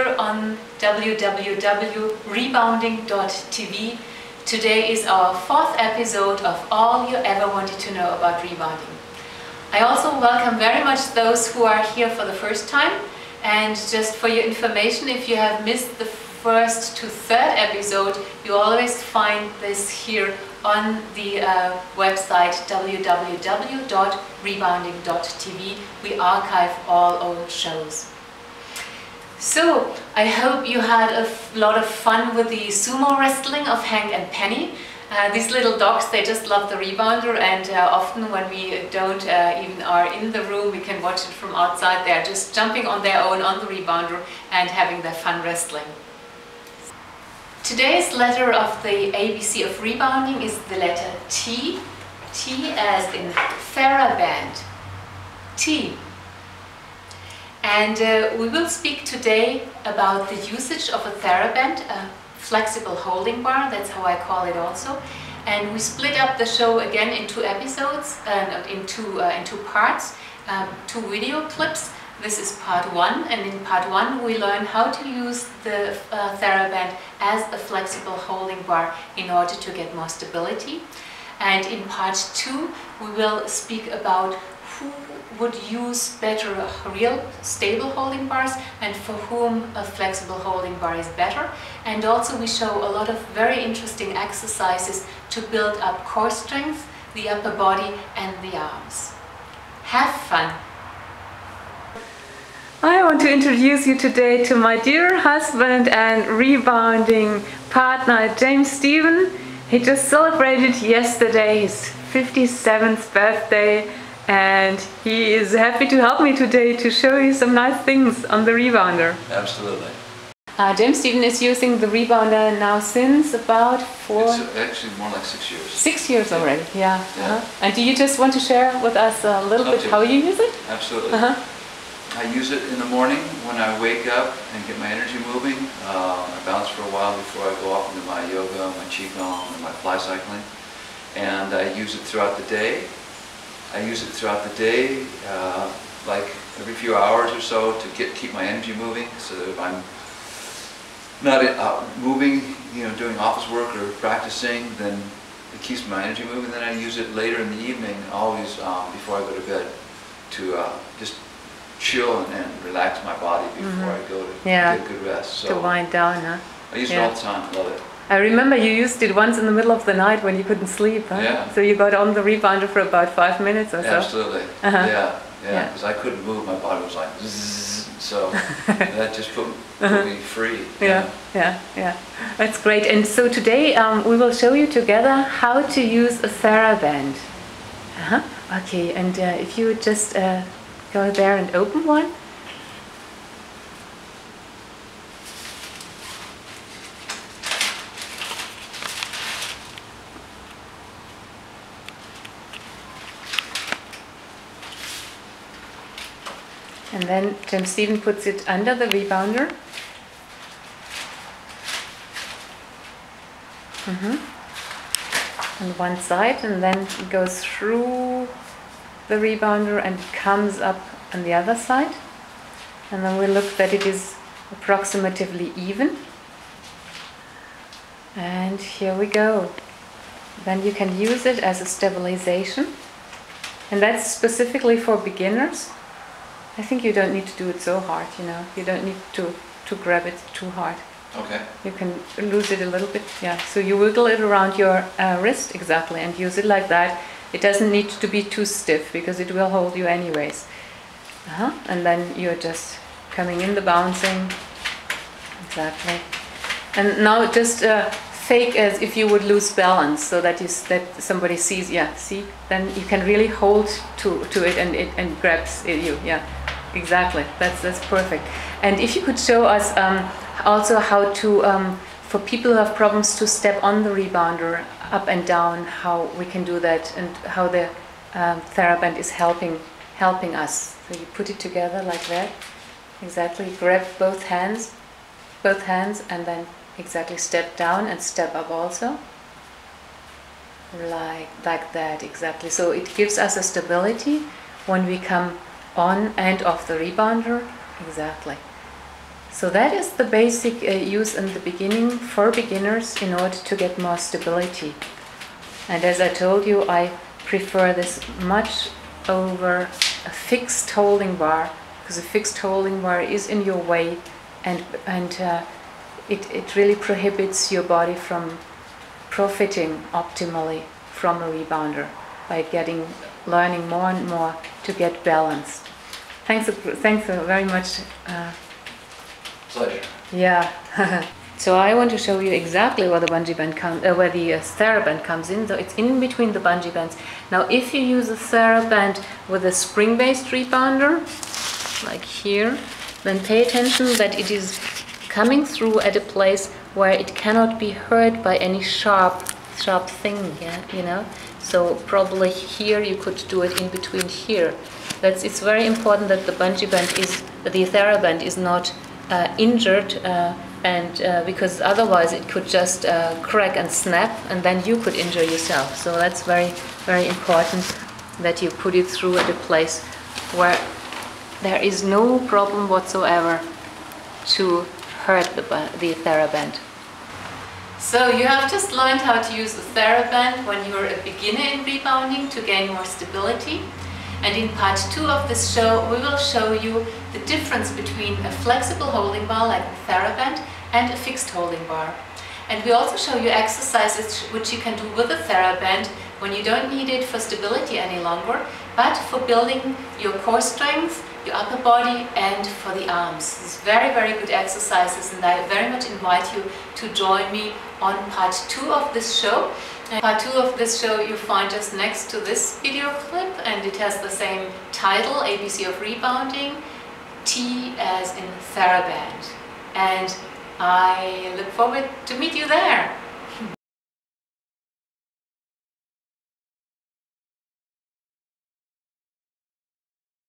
here on www.rebounding.tv. Today is our 4th episode of all you ever wanted to know about rebounding. I also welcome very much those who are here for the first time, and just for your information, if you have missed the first to third episode, you always find this here on the website www.rebounding.tv. We archive all old shows. So, I hope you had a lot of fun with the sumo wrestling of Hank and Penny. These little dogs, they just love the rebounder, and often when we don't even are in the room, we can watch it from outside. They're just jumping on their own on the rebounder and having their fun wrestling. Today's letter of the ABC of rebounding is the letter T. T as in Theraband. T. And we will speak today about the usage of a Theraband, a flexible holding bar, that's how I call it also. And we split up the show again in 2 episodes, in two parts, 2 video clips. This is part 1, and in part 1 we learn how to use the Theraband as a flexible holding bar in order to get more stability. And in part 2 we will speak about who would use better real stable holding bars and for whom a flexible holding bar is better. And also we show a lot of very interesting exercises to build up core strength, the upper body and the arms. Have fun! I want to introduce you today to my dear husband and rebounding partner, James Stephen. He just celebrated yesterday his 57th birthday, and he is happy to help me today to show you some nice things on the rebounder. Absolutely. James Stephen is using the rebounder now since about It's actually more like 6 years. 6 years already, yeah. And do you just want to share with us a little bit how you use it? Absolutely. I use it in the morning when I wake up and get my energy moving. I bounce for a while before I go off into my yoga, my qigong, and my fly cycling. And I use it throughout the day. Like every few hours or so, to keep my energy moving. So that if I'm not moving, doing office work or practicing, then it keeps my energy moving. Then I use it later in the evening, always before I go to bed, to just chill and relax my body before I go to get a good rest. So to wind down, huh? I use it all the time. I love it. I remember you used it once in the middle of the night when you couldn't sleep, huh? Yeah. So you got on the rebounder for about 5 minutes or so? Absolutely. Yeah, because I couldn't move. My body was like zzz, so that just put me free. Yeah. That's great. And so today we will show you together how to use a Theraband. Okay, and if you just go there and open one. And then James Stephen puts it under the rebounder. On one side, and then it goes through the rebounder and comes up on the other side. And then we look that it is approximately even. And here we go. Then you can use it as a stabilization. And that's specifically for beginners. I think you don't need to do it so hard, You don't need to grab it too hard. Okay. You can lose it a little bit, So you wiggle it around your wrist, exactly, and use it like that. It doesn't need to be too stiff, because it will hold you anyways. And then you're just coming in the bouncing. Exactly. And now just fake as if you would lose balance, so that somebody sees. See, then you can really hold to it, and it grabs you. Exactly. That's perfect. And if you could show us also how to for people who have problems to step on the rebounder up and down, how we can do that, and how the Theraband is helping us. So you put it together like that. Exactly. Grab both hands, and then exactly step down and step up also. Like that, exactly. So it gives us a stability when we come on and off the rebounder. Exactly. So that is the basic use in the beginning for beginners in order to get more stability. And as I told you, I prefer this much over a fixed holding bar, because a fixed holding bar is in your way, and it really prohibits your body from profiting optimally from a rebounder by learning more and more to get balanced. Thanks very much. Pleasure. Yeah. So I want to show you exactly where the bungee band where the Theraband comes in. So it's in between the bungee bands. Now, if you use a Theraband with a spring-based rebounder, like here, then pay attention that it is coming through at a place where it cannot be hurt by any sharp thing. Yeah, you know. So probably here you could do it in between here. It's very important that the Theraband is not injured. Because otherwise it could just crack and snap, and then you could injure yourself. So that's very, very important that you put it through at a place where there is no problem whatsoever to hurt the Theraband. So you have just learned how to use the Theraband when you're a beginner in rebounding to gain more stability. And in part 2 of this show, we will show you the difference between a flexible holding bar like the Theraband and a fixed holding bar. And we also show you exercises which you can do with the Theraband when you don't need it for stability any longer, but for building your core strength, your upper body, and for the arms. It's very, very good exercises, and I very much invite you to join me on part 2 of this show. Part 2 of this show you find just next to this video clip, and it has the same title, ABC of Rebounding, T as in Theraband. And I look forward to meet you there.